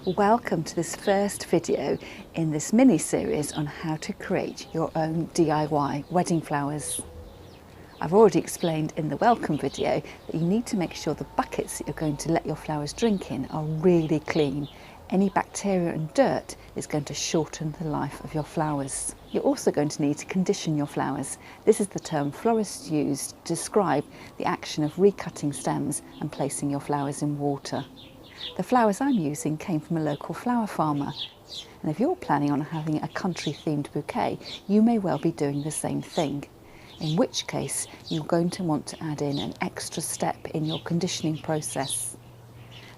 Welcome to this first video in this mini series on how to create your own DIY wedding flowers. I've already explained in the welcome video that you need to make sure the buckets that you're going to let your flowers drink in are really clean. Any bacteria and dirt is going to shorten the life of your flowers. You're also going to need to condition your flowers. This is the term florists use to describe the action of recutting stems and placing your flowers in water. The flowers I'm using came from a local flower farmer, and if you're planning on having a country themed bouquet, you may well be doing the same thing, in which case you're going to want to add in an extra step in your conditioning process,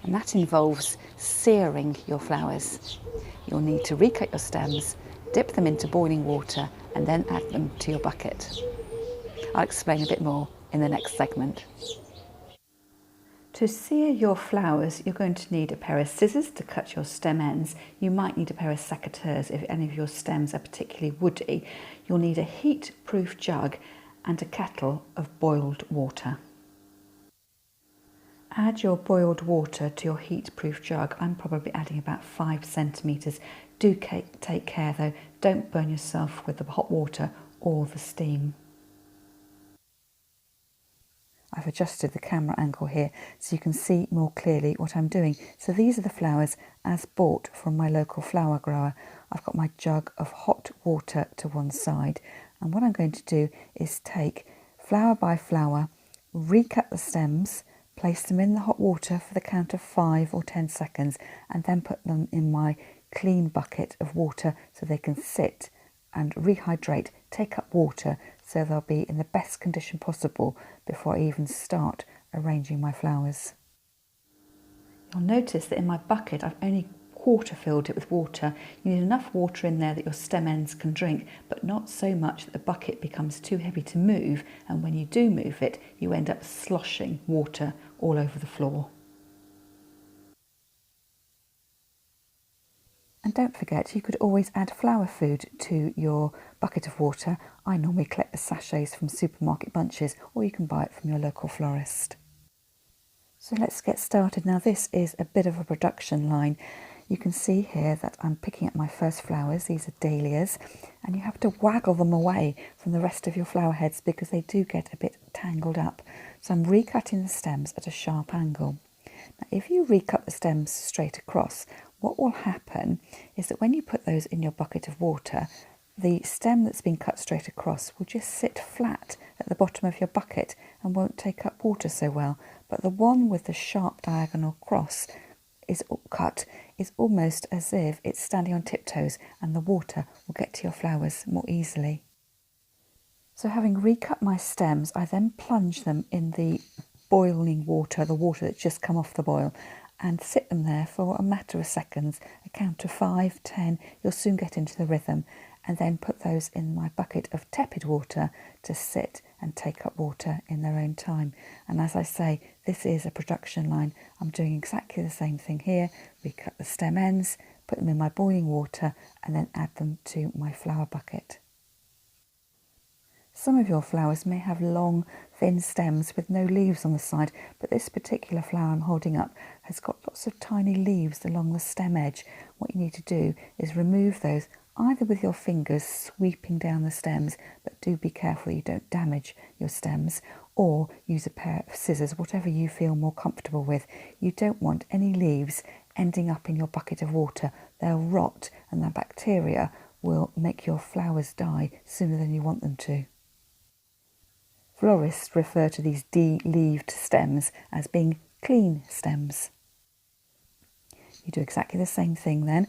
and that involves searing your flowers. You'll need to recut your stems, dip them into boiling water and then add them to your bucket. I'll explain a bit more in the next segment. To sear your flowers, you're going to need a pair of scissors to cut your stem ends. You might need a pair of secateurs if any of your stems are particularly woody. You'll need a heat-proof jug and a kettle of boiled water. Add your boiled water to your heat-proof jug. I'm probably adding about 5 centimetres. Do take care though, don't burn yourself with the hot water or the steam. I've adjusted the camera angle here so you can see more clearly what I'm doing. So these are the flowers as bought from my local flower grower. I've got my jug of hot water to one side, and what I'm going to do is take flower by flower, recut the stems, place them in the hot water for the count of 5 or 10 seconds, and then put them in my clean bucket of water so they can sit and rehydrate, take up water, so they'll be in the best condition possible before I even start arranging my flowers. You'll notice that in my bucket I've only quarter filled it with water. You need enough water in there that your stem ends can drink, but not so much that the bucket becomes too heavy to move, and when you do move it you end up sloshing water all over the floor. And don't forget, you could always add flower food to your bucket of water. I normally collect the sachets from supermarket bunches, or you can buy it from your local florist. So let's get started. Now this is a bit of a production line. You can see here that I'm picking up my first flowers. These are dahlias, and you have to waggle them away from the rest of your flower heads because they do get a bit tangled up. So I'm recutting the stems at a sharp angle. Now if you recut the stems straight across, what will happen is that when you put those in your bucket of water, the stem that's been cut straight across will just sit flat at the bottom of your bucket and won't take up water so well. But the one with the sharp diagonal cross is almost as if it's standing on tiptoes, and the water will get to your flowers more easily. So having recut my stems, I then plunge them in the boiling water, the water that's just come off the boil, and sit them there for a matter of seconds, a count of 5, 10, you'll soon get into the rhythm, and then put those in my bucket of tepid water to sit and take up water in their own time. And as I say, this is a production line. I'm doing exactly the same thing here. Recut the stem ends, put them in my boiling water, and then add them to my flower bucket. Some of your flowers may have long, thin stems with no leaves on the side, but this particular flower I'm holding up has got lots of tiny leaves along the stem edge. What you need to do is remove those, either with your fingers sweeping down the stems, but do be careful you don't damage your stems, or use a pair of scissors, whatever you feel more comfortable with. You don't want any leaves ending up in your bucket of water. They'll rot, and the bacteria will make your flowers die sooner than you want them to. Florists refer to these de-leaved stems as being clean stems. You do exactly the same thing then.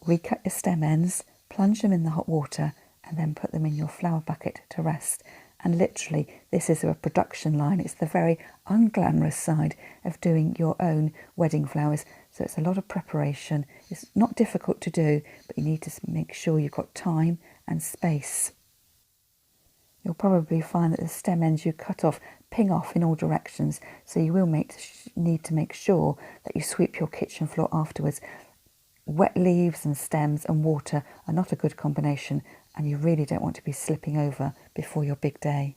Recut your stem ends, plunge them in the hot water, and then put them in your flower bucket to rest. And literally, this is a production line. It's the very unglamorous side of doing your own wedding flowers. So it's a lot of preparation. It's not difficult to do, but you need to make sure you've got time and space. You'll probably find that the stem ends you cut off ping off in all directions, so you will need to make sure that you sweep your kitchen floor afterwards. Wet leaves and stems and water are not a good combination, and you really don't want to be slipping over before your big day.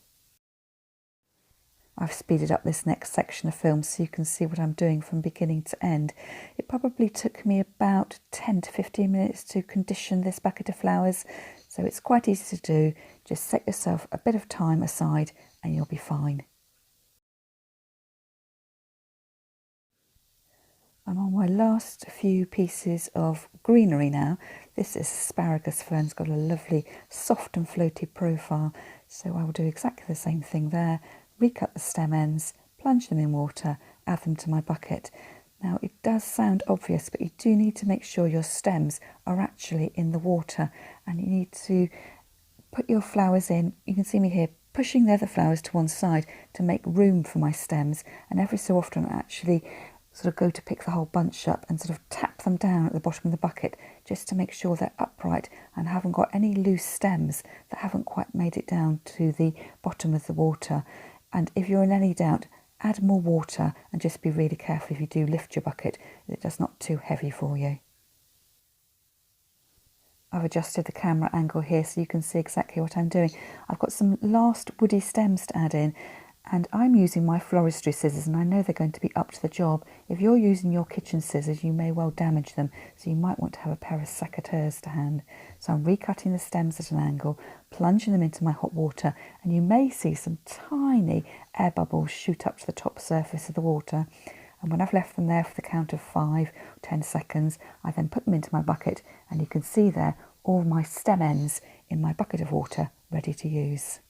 I've speeded up this next section of film so you can see what I'm doing from beginning to end. It probably took me about 10 to 15 minutes to condition this bucket of flowers, so it's quite easy to do. Just set yourself a bit of time aside and you'll be fine. I'm on my last few pieces of greenery now. This is asparagus fern. It's got a lovely soft and floaty profile, so I will do exactly the same thing there. Recut the stem ends, plunge them in water, add them to my bucket. Now it does sound obvious, but you do need to make sure your stems are actually in the water, and you need to put your flowers in. You can see me here pushing the other flowers to one side to make room for my stems, and every so often I actually sort of go to pick the whole bunch up and sort of tap them down at the bottom of the bucket just to make sure they're upright and haven't got any loose stems that haven't quite made it down to the bottom of the water. And if you're in any doubt, add more water and just be really careful if you do lift your bucket that it's not too heavy for you. I've adjusted the camera angle here so you can see exactly what I'm doing. I've got some last woody stems to add in, and I'm using my floristry scissors, and I know they're going to be up to the job. If you're using your kitchen scissors, you may well damage them, so you might want to have a pair of secateurs to hand. So I'm recutting the stems at an angle, plunging them into my hot water, and you may see some tiny air bubbles shoot up to the top surface of the water. And when I've left them there for the count of 5 or 10 seconds, I then put them into my bucket, and you can see there all my stem ends in my bucket of water ready to use.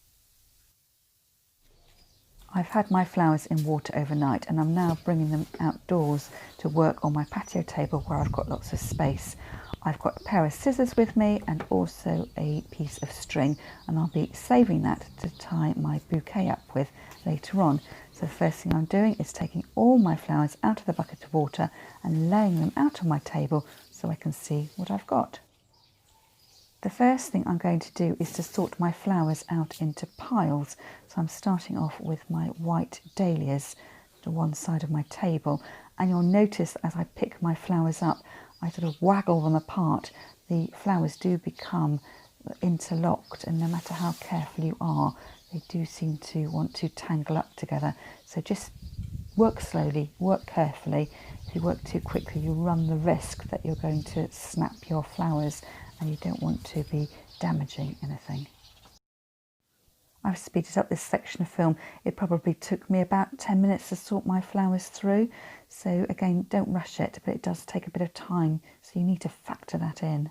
I've had my flowers in water overnight, and I'm now bringing them outdoors to work on my patio table where I've got lots of space. I've got a pair of scissors with me and also a piece of string, and I'll be saving that to tie my bouquet up with later on. So the first thing I'm doing is taking all my flowers out of the bucket of water and laying them out on my table so I can see what I've got. The first thing I'm going to do is to sort my flowers out into piles. So I'm starting off with my white dahlias to one side of my table, and you'll notice as I pick my flowers up, I sort of waggle them apart. The flowers do become interlocked, and no matter how careful you are, they do seem to want to tangle up together. So just work slowly, work carefully. If you work too quickly, you run the risk that you're going to snap your flowers, and you don't want to be damaging anything. I've speeded up this section of film. It probably took me about 10 minutes to sort my flowers through. So again, don't rush it, but it does take a bit of time, so you need to factor that in.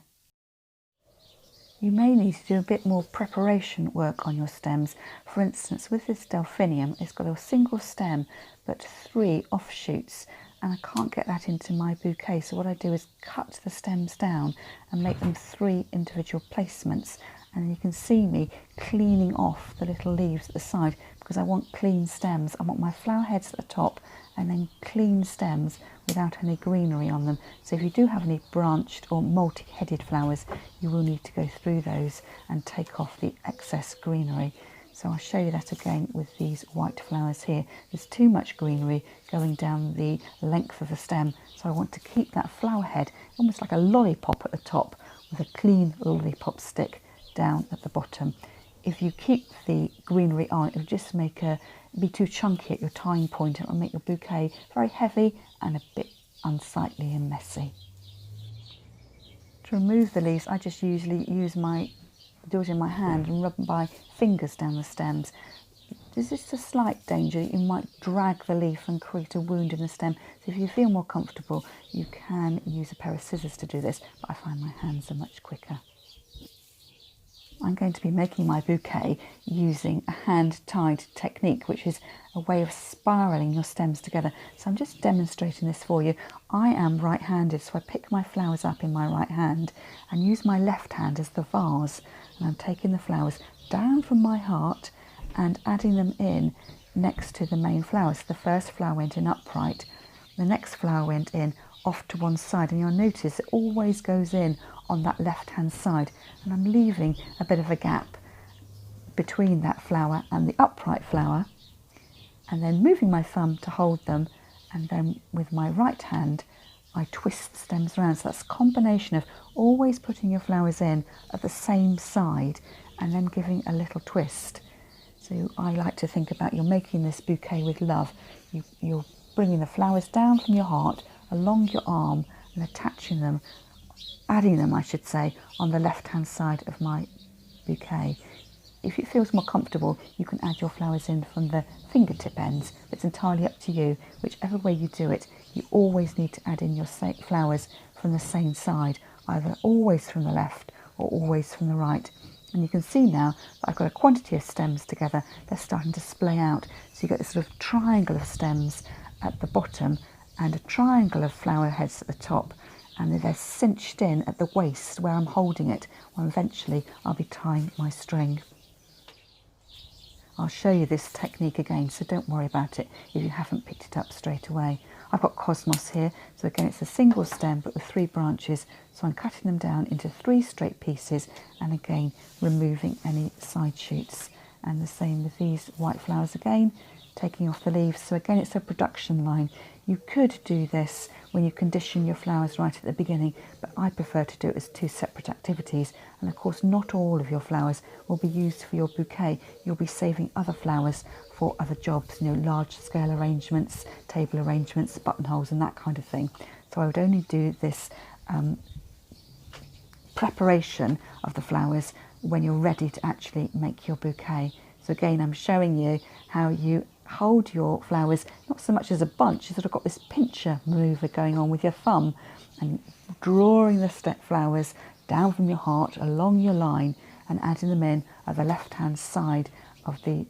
You may need to do a bit more preparation work on your stems. For instance, with this delphinium, it's got a single stem but 3 offshoots, and I can't get that into my bouquet, so what I do is cut the stems down and make them 3 individual placements. And you can see me cleaning off the little leaves at the side because I want clean stems. I want my flower heads at the top and then clean stems without any greenery on them. So if you do have any branched or multi-headed flowers, you will need to go through those and take off the excess greenery. So I'll show you that again with these white flowers here. There's too much greenery going down the length of the stem, so I want to keep that flower head almost like a lollipop at the top with a clean lollipop stick down at the bottom. If you keep the greenery on, it'll just be too chunky at your tying point. It'll make your bouquet very heavy and a bit unsightly and messy. To remove the leaves, I just usually do it in my hand and rub my fingers down the stems. There's just a slight danger that you might drag the leaf and create a wound in the stem. So if you feel more comfortable, you can use a pair of scissors to do this, but I find my hands are much quicker. I'm going to be making my bouquet using a hand-tied technique, which is a way of spiralling your stems together. So I'm just demonstrating this for you. I am right-handed, so I pick my flowers up in my right hand and use my left hand as the vase. And I'm taking the flowers down from my heart and adding them in next to the main flower. So the first flower went in upright, the next flower went in off to one side, and you'll notice it always goes in on that left hand side, and I'm leaving a bit of a gap between that flower and the upright flower, and then moving my thumb to hold them, and then with my right hand I twist the stems around. So that's a combination of always putting your flowers in at the same side and then giving a little twist. So I like to think about you're making this bouquet with love. You're bringing the flowers down from your heart along your arm and attaching them, adding them I should say, on the left hand side of my bouquet. If it feels more comfortable, you can add your flowers in from the fingertip ends. It's entirely up to you. Whichever way you do it, you always need to add in your flowers from the same side, either always from the left or always from the right. And you can see now that I've got a quantity of stems together. They're starting to splay out. So you get this sort of triangle of stems at the bottom and a triangle of flower heads at the top. And they're cinched in at the waist where I'm holding it, where eventually I'll be tying my string. I'll show you this technique again, so don't worry about it if you haven't picked it up straight away. I've got cosmos here, so again it's a single stem but with 3 branches, so I'm cutting them down into 3 straight pieces and again removing any side shoots. And the same with these white flowers again, taking off the leaves. So again it's a production line. You could do this when you condition your flowers right at the beginning, but I prefer to do it as 2 separate activities. And of course not all of your flowers will be used for your bouquet. You'll be saving other flowers for other jobs, large scale arrangements, table arrangements, buttonholes and that kind of thing. So I would only do this preparation of the flowers when you're ready to actually make your bouquet. So again I'm showing you how you hold your flowers not so much as a bunch, you sort of got this pincher maneuver going on with your thumb and drawing the flowers down from your heart along your line and adding them in at the left hand side of the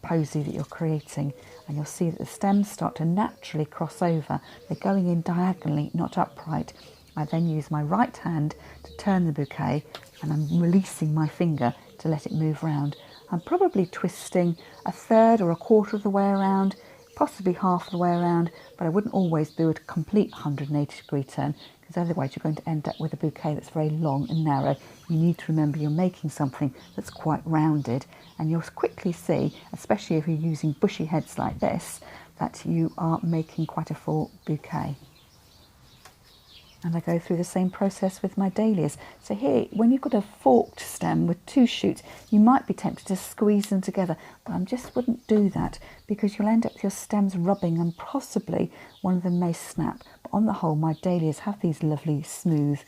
posy that you're creating. And you'll see that the stems start to naturally cross over. They're going in diagonally, not upright. I then use my right hand to turn the bouquet and I'm releasing my finger to let it move round. I'm probably twisting 1/3 or 1/4 of the way around, possibly half of the way around, but I wouldn't always do a complete 180-degree turn because otherwise you're going to end up with a bouquet that's very long and narrow. You need to remember you're making something that's quite rounded, and you'll quickly see, especially if you're using bushy heads like this, that you are making quite a full bouquet. And I go through the same process with my dahlias. So here, when you've got a forked stem with 2 shoots, you might be tempted to squeeze them together, but I just wouldn't do that because you'll end up with your stems rubbing and possibly one of them may snap. But on the whole, my dahlias have these lovely, smooth,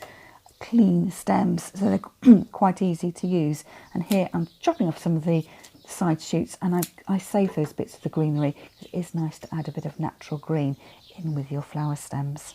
clean stems, so they're quite easy to use. And here I'm chopping off some of the side shoots and I save those bits of the greenery. It is nice to add a bit of natural green in with your flower stems.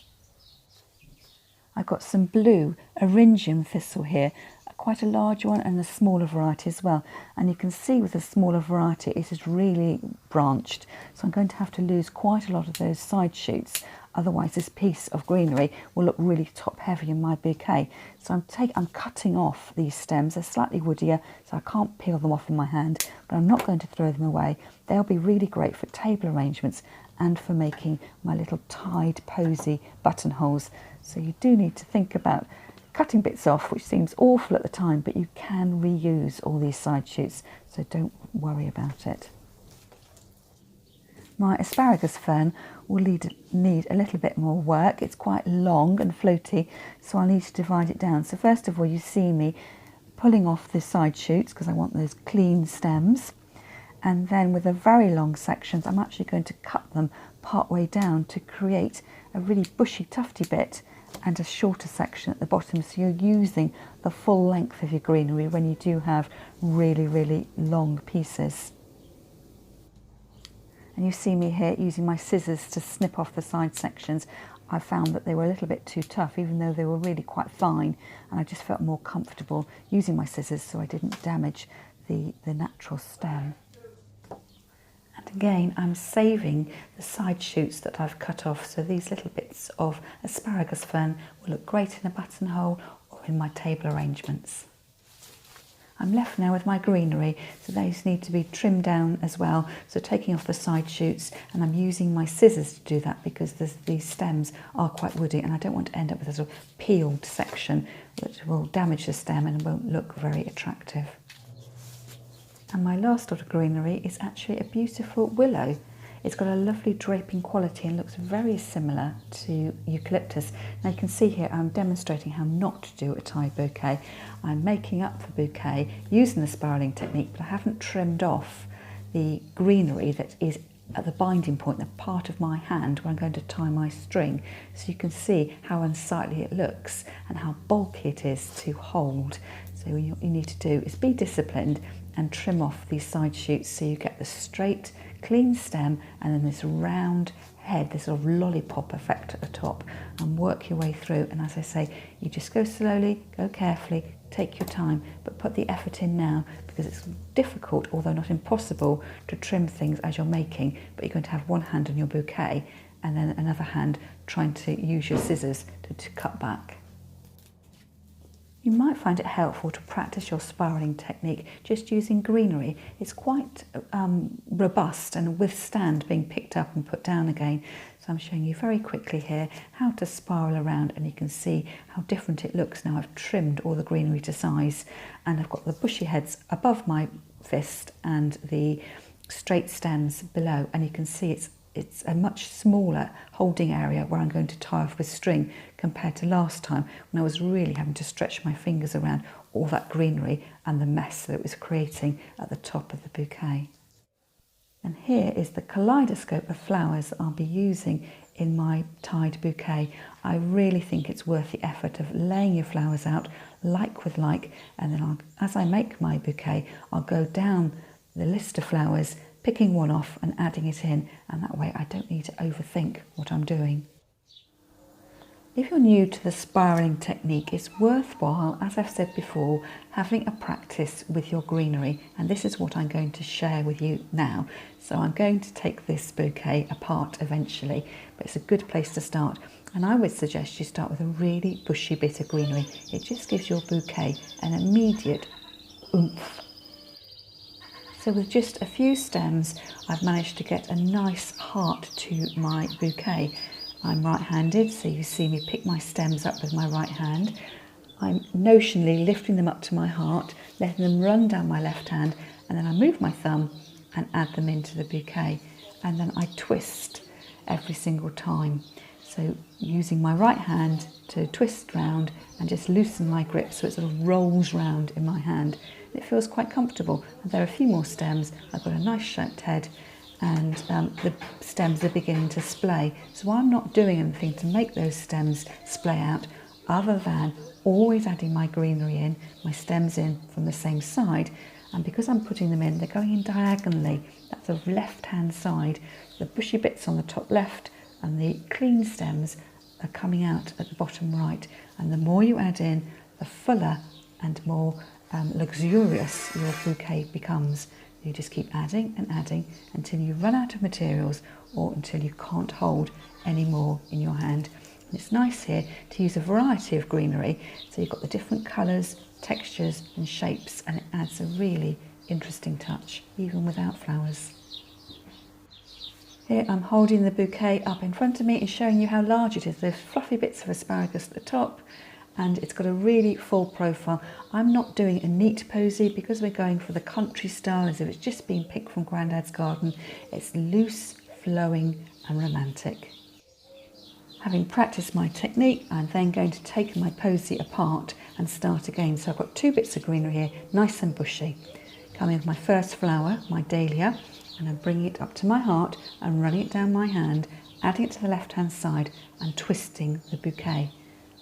I've got some blue Eryngium thistle here, quite a large one and a smaller variety as well. And you can see with the smaller variety it is really branched. So I'm going to have to lose quite a lot of those side shoots. Otherwise this piece of greenery will look really top heavy in my bouquet. So I'm cutting off these stems. They're slightly woodier, so I can't peel them off in my hand, but I'm not going to throw them away. They'll be really great for table arrangements and for making my little tied posy buttonholes. So you do need to think about cutting bits off, which seems awful at the time, but you can reuse all these side shoots, so don't worry about it. My asparagus fern will need a little bit more work. It's quite long and floaty, so I'll need to divide it down. So first of all, you see me pulling off the side shoots because I want those clean stems. And then with the very long sections, I'm actually going to cut them part way down to create a really bushy, tufty bit and a shorter section at the bottom. So you're using the full length of your greenery when you do have really, really long pieces. And you see me here using my scissors to snip off the side sections. I found that they were a little bit too tough, even though they were really quite fine. And I just felt more comfortable using my scissors so I didn't damage the natural stem. And again, I'm saving the side shoots that I've cut off, so these little bits of asparagus fern will look great in a buttonhole or in my table arrangements. I'm left now with my greenery, so these need to be trimmed down as well, so taking off the side shoots, and I'm using my scissors to do that because these stems are quite woody and I don't want to end up with a sort of peeled section that will damage the stem and won't look very attractive. And my last lot of greenery is actually a beautiful willow. It's got a lovely draping quality and looks very similar to eucalyptus. Now you can see here I'm demonstrating how not to do a tie bouquet. I'm making up the bouquet using the spiralling technique, but I haven't trimmed off the greenery that is at the binding point, the part of my hand where I'm going to tie my string, so you can see how unsightly it looks and how bulky it is to hold. So what you need to do is be disciplined and trim off these side shoots so you get the straight, clean stem and then this round head, this sort of lollipop effect at the top, and work your way through. And as I say, you just go slowly, go carefully, take your time, but put the effort in now, because it's difficult, although not impossible, to trim things as you're making, but you're going to have one hand on your bouquet and then another hand trying to use your scissors to cut back. You might find it helpful to practice your spiralling technique just using greenery. It's quite robust and withstand being picked up and put down again. So I'm showing you very quickly here how to spiral around, and you can see how different it looks now. I've trimmed all the greenery to size, and I've got the bushy heads above my fist and the straight stems below, and you can see it's a much smaller holding area where I'm going to tie off with string compared to last time when I was really having to stretch my fingers around all that greenery and the mess that it was creating at the top of the bouquet. And here is the kaleidoscope of flowers I'll be using in my tied bouquet. I really think it's worth the effort of laying your flowers out like with like, and then as I make my bouquet, I'll go down the list of flowers, picking one off and adding it in, and that way I don't need to overthink what I'm doing. If you're new to the spiraling technique, it's worthwhile, as I've said before, having a practice with your greenery, and this is what I'm going to share with you now. So I'm going to take this bouquet apart eventually, but it's a good place to start, and I would suggest you start with a really bushy bit of greenery. It just gives your bouquet an immediate oomph. So with just a few stems, I've managed to get a nice heart to my bouquet. I'm right-handed, so you see me pick my stems up with my right hand. I'm notionally lifting them up to my heart, letting them run down my left hand, and then I move my thumb and add them into the bouquet. And then I twist every single time. So using my right hand to twist round and just loosen my grip so it sort of rolls round in my hand. It feels quite comfortable. And there are a few more stems. I've got a nice shaped head, and the stems are beginning to splay. So I'm not doing anything to make those stems splay out other than always adding my greenery in, my stems in from the same side. And because I'm putting them in, they're going in diagonally. That's the left-hand side. The bushy bits on the top left and the clean stems are coming out at the bottom right. And the more you add in, the fuller and more luxurious your bouquet becomes. You just keep adding and adding until you run out of materials or until you can't hold any more in your hand. And it's nice here to use a variety of greenery, so you've got the different colours, textures and shapes, and it adds a really interesting touch even without flowers. Here I'm holding the bouquet up in front of me and showing you how large it is. There's fluffy bits of asparagus at the top, and it's got a really full profile. I'm not doing a neat posy because we're going for the country style as if it's just been picked from Grandad's garden. It's loose, flowing and romantic. Having practiced my technique, I'm then going to take my posy apart and start again. So I've got two bits of greenery here, nice and bushy. Coming with my first flower, my dahlia, and I'm bringing it up to my heart and running it down my hand, adding it to the left-hand side and twisting the bouquet.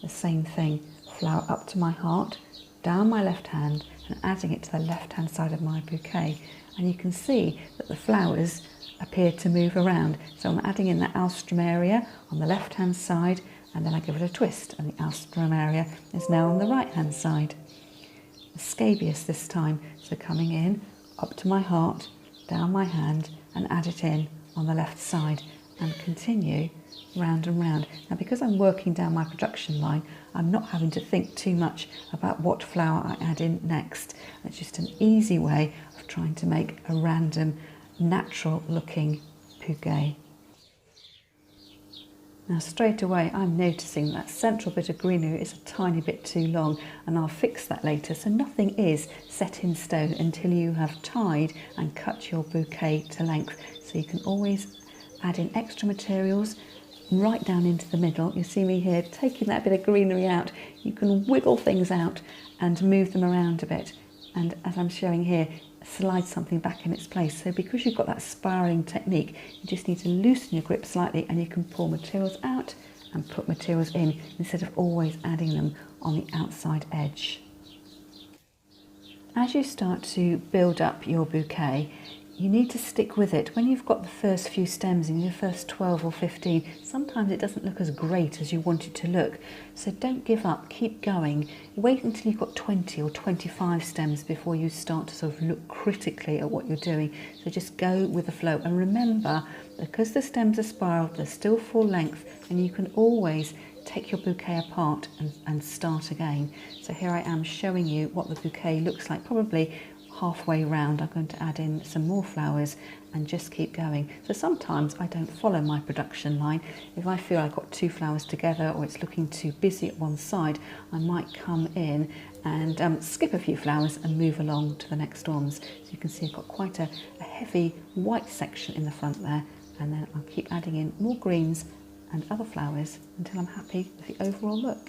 The same thing, flower up to my heart, down my left hand and adding it to the left-hand side of my bouquet. And you can see that the flowers appear to move around. So I'm adding in the alstrom area on the left-hand side, and then I give it a twist and the alstrom area is now on the right-hand side. The scabious this time, so coming in, up to my heart, down my hand and add it in on the left side and continue round and round. Now because I'm working down my production line, I'm not having to think too much about what flower I add in next. It's just an easy way of trying to make a random, natural looking bouquet. Now straight away I'm noticing that central bit of greenery is a tiny bit too long, and I'll fix that later. So nothing is set in stone until you have tied and cut your bouquet to length. So you can always add in extra materials right down into the middle. You see me here taking that bit of greenery out. You can wiggle things out and move them around a bit. And as I'm showing here, slide something back in its place. So because you've got that spiraling technique, you just need to loosen your grip slightly, and you can pull materials out and put materials in instead of always adding them on the outside edge. As you start to build up your bouquet, you need to stick with it. When you've got the first few stems in, your first 12 or 15, sometimes it doesn't look as great as you want it to look. So don't give up, keep going. Wait until you've got 20 or 25 stems before you start to sort of look critically at what you're doing. So just go with the flow. And remember, because the stems are spiraled, they're still full length, and you can always take your bouquet apart and start again. So here I am showing you what the bouquet looks like, probably halfway round. I'm going to add in some more flowers and just keep going. So sometimes I don't follow my production line. If I feel I've got 2 flowers together or it's looking too busy at one side, I might come in and skip a few flowers and move along to the next ones. So you can see I've got quite a heavy white section in the front there, and then I'll keep adding in more greens and other flowers until I'm happy with the overall look.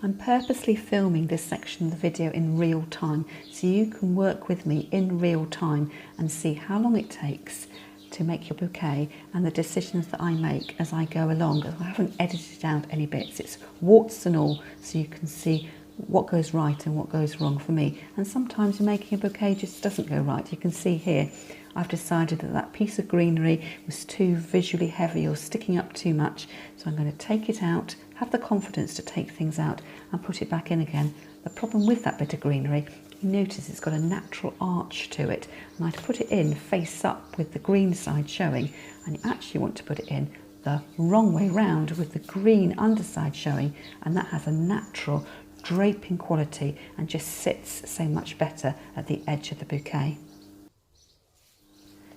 I'm purposely filming this section of the video in real time so you can work with me in real time and see how long it takes to make your bouquet and the decisions that I make as I go along. I haven't edited out any bits, it's warts and all, so you can see what goes right and what goes wrong for me. And sometimes making a bouquet just doesn't go right. You can see here I've decided that that piece of greenery was too visually heavy or sticking up too much, so I'm going to take it out, have the confidence to take things out and put it back in again. The problem with that bit of greenery, you notice it's got a natural arch to it, and I'd put it in face up with the green side showing, and you actually want to put it in the wrong way round with the green underside showing, and that has a natural draping quality and just sits so much better at the edge of the bouquet.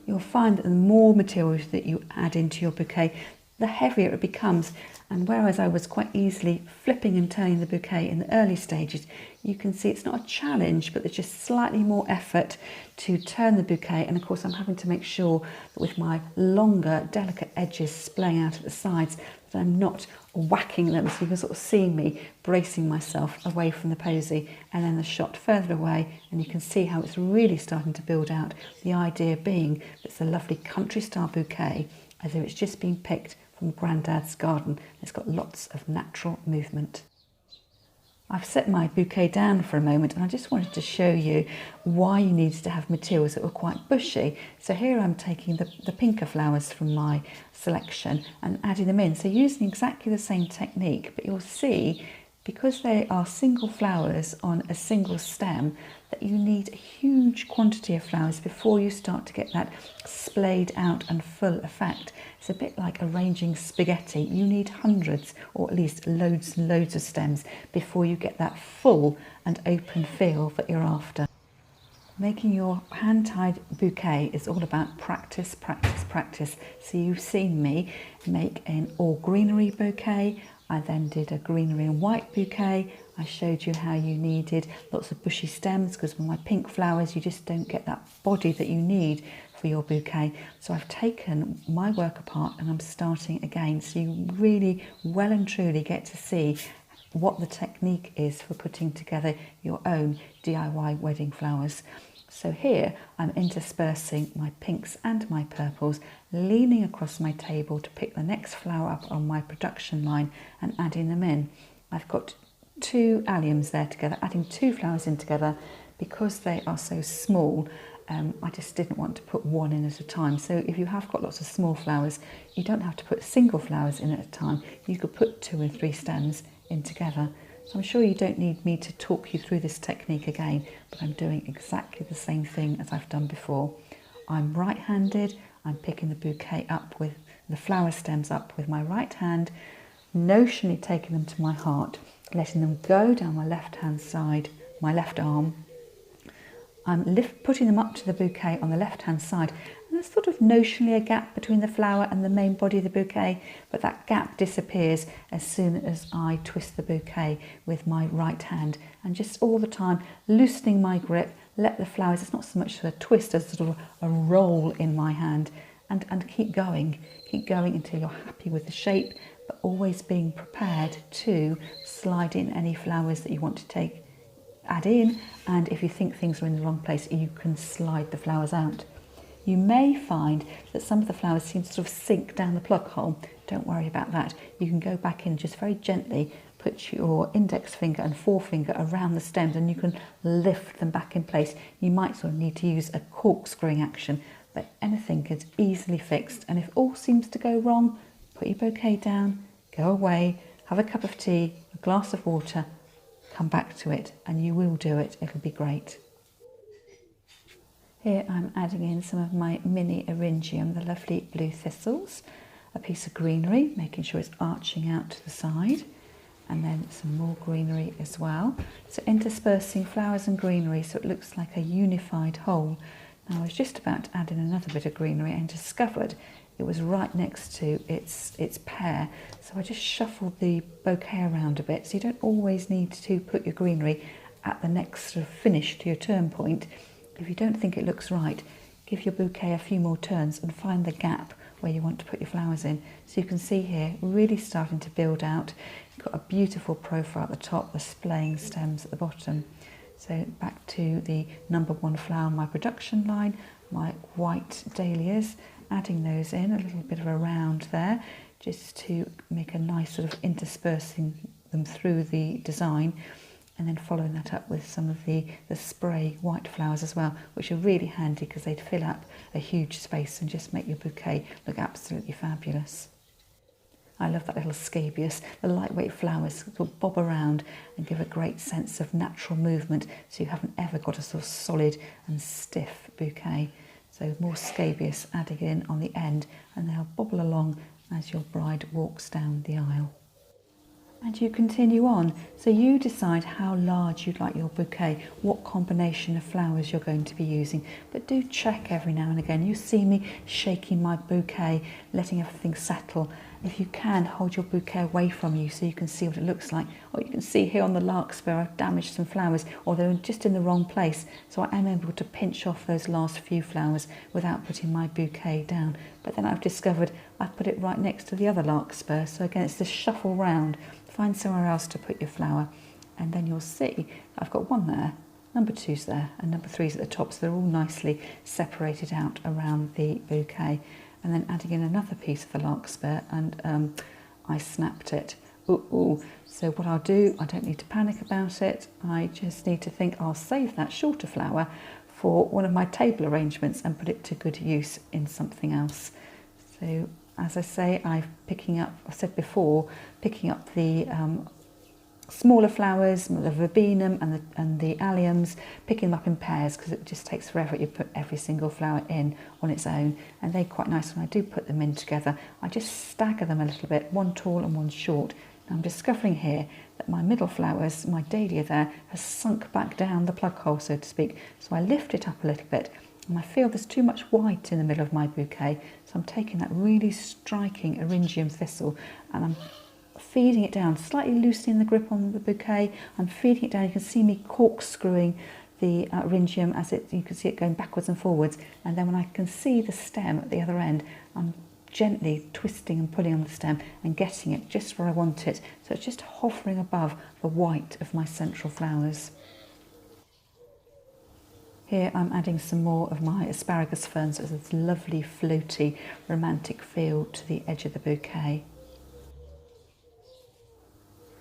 You'll find that the more materials that you add into your bouquet, the heavier it becomes. And whereas I was quite easily flipping and turning the bouquet in the early stages, you can see it's not a challenge, but there's just slightly more effort to turn the bouquet. And of course, I'm having to make sure that with my longer, delicate edges splaying out at the sides, that I'm not whacking them. So you can sort of see me bracing myself away from the posy, and then the shot further away, and you can see how it's really starting to build out. The idea being that it's a lovely country style bouquet, as though it's just been picked from Grandad's garden. It's got lots of natural movement. I've set my bouquet down for a moment, and I just wanted to show you why you needed to have materials that were quite bushy. So here I'm taking the pinker flowers from my selection and adding them in. So using exactly the same technique, but you'll see, because they are single flowers on a single stem, that you need a huge quantity of flowers before you start to get that splayed out and full effect. It's a bit like arranging spaghetti. You need hundreds, or at least loads and loads of stems before you get that full and open feel that you're after. Making your hand-tied bouquet is all about practice, practice, practice. So you've seen me make an all greenery bouquet. I then did a greenery and white bouquet. I showed you how you needed lots of bushy stems, because with my pink flowers you just don't get that body that you need for your bouquet. So I've taken my work apart and I'm starting again, so you really well and truly get to see what the technique is for putting together your own DIY wedding flowers. So here I'm interspersing my pinks and my purples, leaning across my table to pick the next flower up on my production line and adding them in. I've got 2 alliums there together, adding 2 flowers in together. Because they are so small, I just didn't want to put one in at a time. So if you have got lots of small flowers, you don't have to put single flowers in at a time. You could put 2 and 3 stems in together. So I'm sure you don't need me to talk you through this technique again, but I'm doing exactly the same thing as I've done before. I'm right-handed, I'm picking the bouquet up with the flower stems up with my right hand, notionally taking them to my heart, letting them go down my left-hand side, my left arm. I'm putting them up to the bouquet on the left-hand side, and there's sort of notionally a gap between the flower and the main body of the bouquet, but that gap disappears as soon as I twist the bouquet with my right hand, and just all the time loosening my grip, let the flowers, it's not so much a twist as sort of a roll in my hand, and keep going until you're happy with the shape, but always being prepared to slide in any flowers that you want to take add in, and if you think things are in the wrong place, you can slide the flowers out. You may find that some of the flowers seem to sort of sink down the plug hole. Don't worry about that. You can go back in just very gently, put your index finger and forefinger around the stems, and you can lift them back in place. You might sort of need to use a corkscrewing action, but anything is easily fixed. And if all seems to go wrong, put your bouquet down, go away, have a cup of tea, a glass of water, come back to it, and you will do it. It'll be great. Here I'm adding in some of my mini eryngium, the lovely blue thistles, a piece of greenery, making sure it's arching out to the side, and then some more greenery as well. So interspersing flowers and greenery so it looks like a unified whole. Now I was just about to add in another bit of greenery and discovered it was right next to its pear. So I just shuffled the bouquet around a bit, so you don't always need to put your greenery at the next sort of finish to your turn point. If you don't think it looks right, give your bouquet a few more turns and find the gap where you want to put your flowers in. So you can see here, really starting to build out. You've got a beautiful profile at the top, the splaying stems at the bottom. So back to the #1 flower on my production line, my white dahlias, adding those in, a little bit of a round there, just to make a nice sort of interspersing them through the design. And then following that up with some of the spray white flowers as well, which are really handy because they'd fill up a huge space and just make your bouquet look absolutely fabulous. I love that little scabious. The lightweight flowers will bob around and give a great sense of natural movement, so you haven't ever got a sort of solid and stiff bouquet. So more scabious adding in on the end, and they'll bobble along as your bride walks down the aisle. And you continue on, so you decide how large you'd like your bouquet, what combination of flowers you're going to be using, but do check every now and again. You see me shaking my bouquet, letting everything settle. If you can, hold your bouquet away from you so you can see what it looks like. Or you can see here on the larkspur I've damaged some flowers, or they're just in the wrong place, so I am able to pinch off those last few flowers without putting my bouquet down. But then I've discovered I've put it right next to the other larkspur, so again it's this shuffle round. Find somewhere else to put your flower, and then you'll see I've got one there, #2's there, and #3's at the top, so they're all nicely separated out around the bouquet. And then adding in another piece of the larkspur, and I snapped it. Ooh. So what I'll do, I don't need to panic about it, I just need to think I'll save that shorter flower for one of my table arrangements and put it to good use in something else. So as I say, I said before, picking up the smaller flowers, the verbena and the alliums, picking them up in pairs because it just takes forever. You put every single flower in on its own, and they're quite nice when I do put them in together. I just stagger them a little bit, one tall and one short. Now I'm discovering here that my middle flowers, my dahlia there, has sunk back down the plug hole, so to speak. So I lift it up a little bit, and I feel there's too much white in the middle of my bouquet, so I'm taking that really striking eryngium thistle and I'm feeding it down, slightly loosening the grip on the bouquet. I'm feeding it down. You can see me corkscrewing the eryngium as you can see it going backwards and forwards, and then when I can see the stem at the other end, I'm gently twisting and pulling on the stem and getting it just where I want it, so it's just hovering above the white of my central flowers. Here I'm adding some more of my asparagus ferns, so there's this lovely floaty romantic feel to the edge of the bouquet.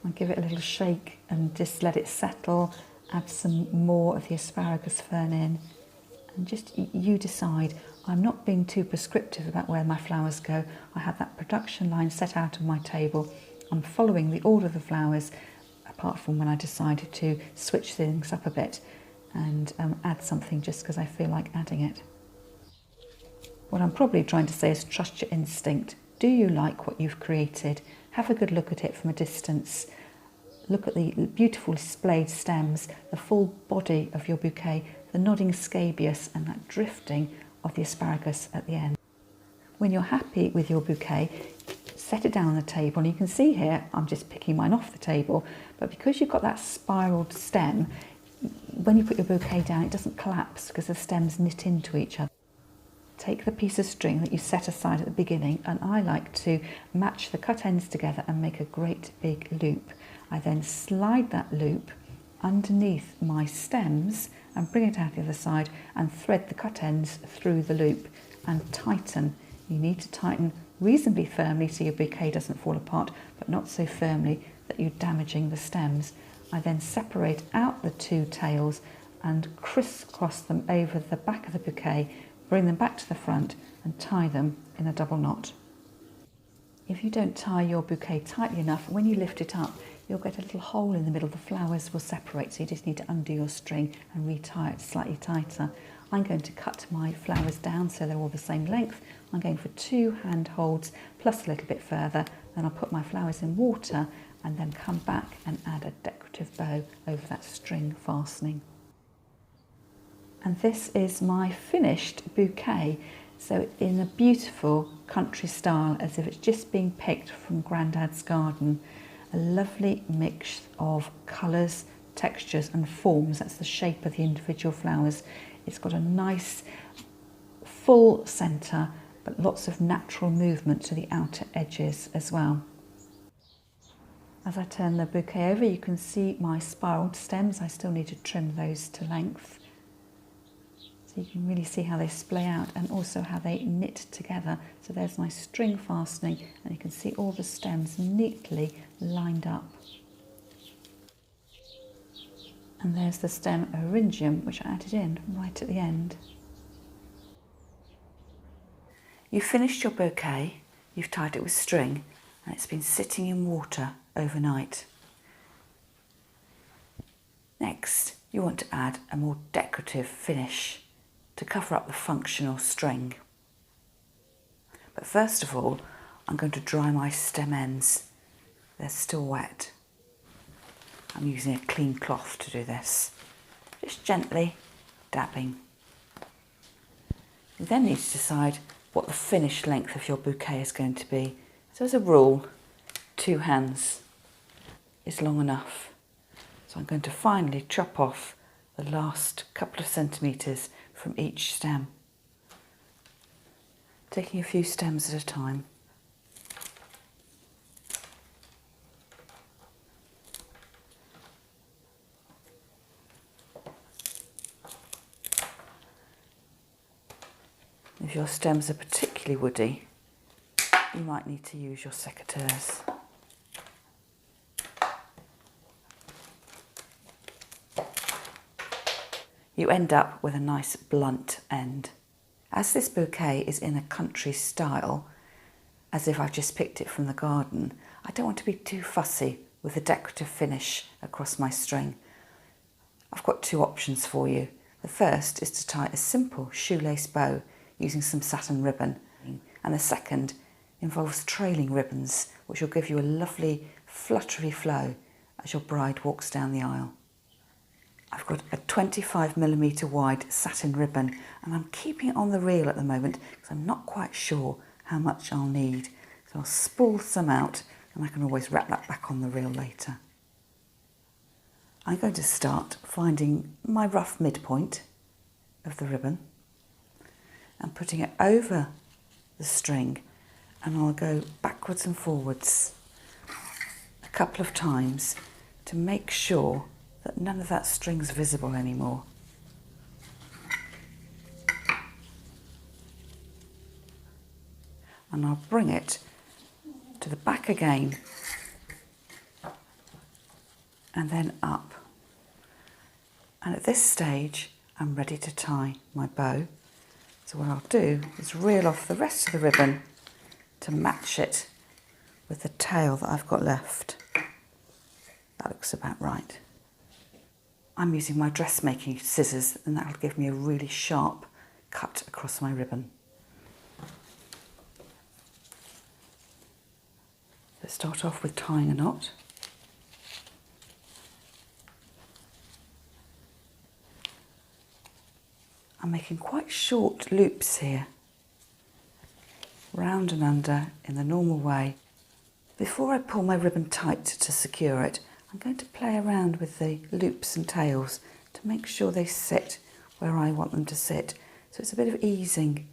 I'll give it a little shake and just let it settle, add some more of the asparagus fern in, and just you decide. I'm not being too prescriptive about where my flowers go. I have that production line set out on my table. I'm following the order of the flowers, apart from when I decided to switch things up a bit and add something just because I feel like adding it. What I'm probably trying to say is trust your instinct. Do you like what you've created? Have a good look at it from a distance. Look at the beautiful splayed stems, the full body of your bouquet, the nodding scabious and that drifting of the asparagus at the end. When you're happy with your bouquet, set it down on the table. And you can see here, I'm just picking mine off the table, but because you've got that spiraled stem, when you put your bouquet down, it doesn't collapse because the stems knit into each other. Take the piece of string that you set aside at the beginning, and I like to match the cut ends together and make a great big loop. I then slide that loop underneath my stems and bring it out the other side and thread the cut ends through the loop and tighten. You need to tighten reasonably firmly so your bouquet doesn't fall apart, but not so firmly that you're damaging the stems. I then separate out the two tails and crisscross them over the back of the bouquet, bring them back to the front and tie them in a double knot. If you don't tie your bouquet tightly enough, when you lift it up, you'll get a little hole in the middle. The flowers will separate, so you just need to undo your string and retie it slightly tighter. I'm going to cut my flowers down so they're all the same length. I'm going for 2 hand holds plus a little bit further. Then I'll put my flowers in water and then come back and add a decorative bow over that string fastening. And this is my finished bouquet. So in a beautiful country style, as if it's just been picked from Grandad's garden. A lovely mix of colours, textures and forms. That's the shape of the individual flowers. It's got a nice full centre, but lots of natural movement to the outer edges as well. As I turn the bouquet over, you can see my spiraled stems. I still need to trim those to length. So you can really see how they splay out and also how they knit together. So there's my string fastening and you can see all the stems neatly lined up. And there's the stem eryngium, which I added in right at the end. You've finished your bouquet, you've tied it with string and it's been sitting in water overnight. Next, you want to add a more decorative finish to cover up the functional string. But first of all, I'm going to dry my stem ends. They're still wet. I'm using a clean cloth to do this. Just gently dabbing. You then need to decide what the finished length of your bouquet is going to be. So as a rule, 2 hands is long enough. So I'm going to finally chop off the last couple of centimetres from each stem, taking a few stems at a time. If your stems are particularly woody, you might need to use your secateurs. You end up with a nice blunt end. As this bouquet is in a country style, as if I've just picked it from the garden, I don't want to be too fussy with the decorative finish across my string. I've got 2 options for you. The first is to tie a simple shoelace bow using some satin ribbon, and the second involves trailing ribbons, which will give you a lovely fluttery flow as your bride walks down the aisle. I've got a 25mm wide satin ribbon and I'm keeping it on the reel at the moment because I'm not quite sure how much I'll need. So I'll spool some out and I can always wrap that back on the reel later. I'm going to start finding my rough midpoint of the ribbon and putting it over the string, and I'll go backwards and forwards a couple of times to make sure that none of that string's visible anymore. And I'll bring it to the back again and then up. And at this stage, I'm ready to tie my bow. So what I'll do is reel off the rest of the ribbon to match it with the tail that I've got left. That looks about right. I'm using my dressmaking scissors and that'll give me a really sharp cut across my ribbon. Let's start off with tying a knot. I'm making quite short loops here, round and under in the normal way. Before I pull my ribbon tight to secure it, I'm going to play around with the loops and tails to make sure they sit where I want them to sit. So it's a bit of easing,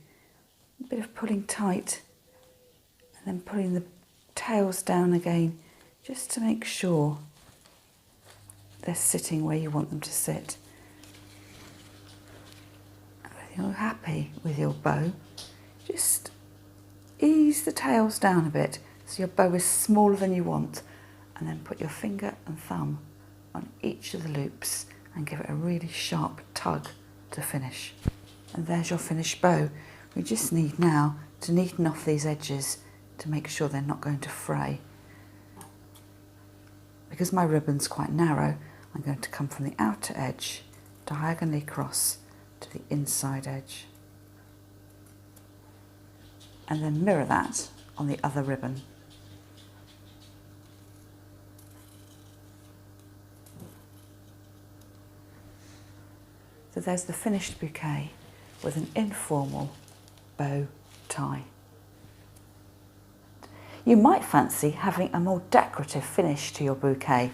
a bit of pulling tight and then pulling the tails down again just to make sure they're sitting where you want them to sit. If you're happy with your bow, just ease the tails down a bit so your bow is smaller than you want, and then put your finger and thumb on each of the loops and give it a really sharp tug to finish. And there's your finished bow. We just need now to neaten off these edges to make sure they're not going to fray. Because my ribbon's quite narrow, I'm going to come from the outer edge diagonally across to the inside edge, and then mirror that on the other ribbon. So there's the finished bouquet with an informal bow tie. You might fancy having a more decorative finish to your bouquet.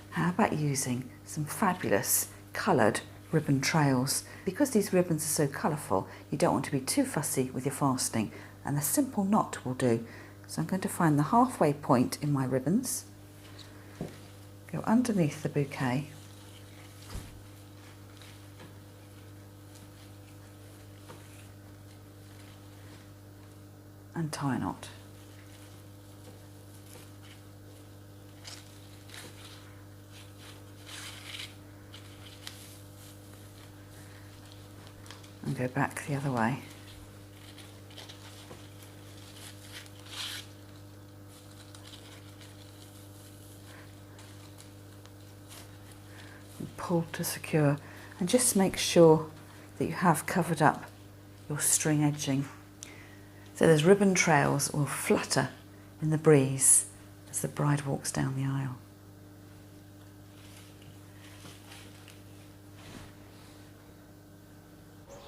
How about using some fabulous coloured ribbon trails? Because these ribbons are so colourful, you don't want to be too fussy with your fastening, and a simple knot will do. So I'm going to find the halfway point in my ribbons, go underneath the bouquet, and tie a knot. And go back the other way. And pull to secure, and just make sure that you have covered up your string edging, so those ribbon trails will flutter in the breeze as the bride walks down the aisle.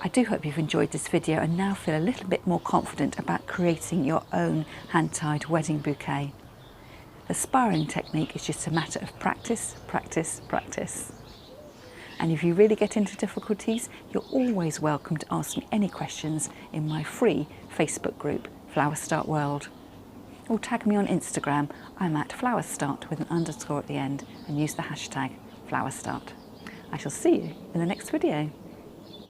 I do hope you've enjoyed this video and now feel a little bit more confident about creating your own hand-tied wedding bouquet. The spiralling technique is just a matter of practice, practice, practice. And if you really get into difficulties, you're always welcome to ask me any questions in my free Facebook group, Flower Start World. Or tag me on Instagram. I'm at flowerstart with an underscore at the end, and use the hashtag flowerstart. I shall see you in the next video.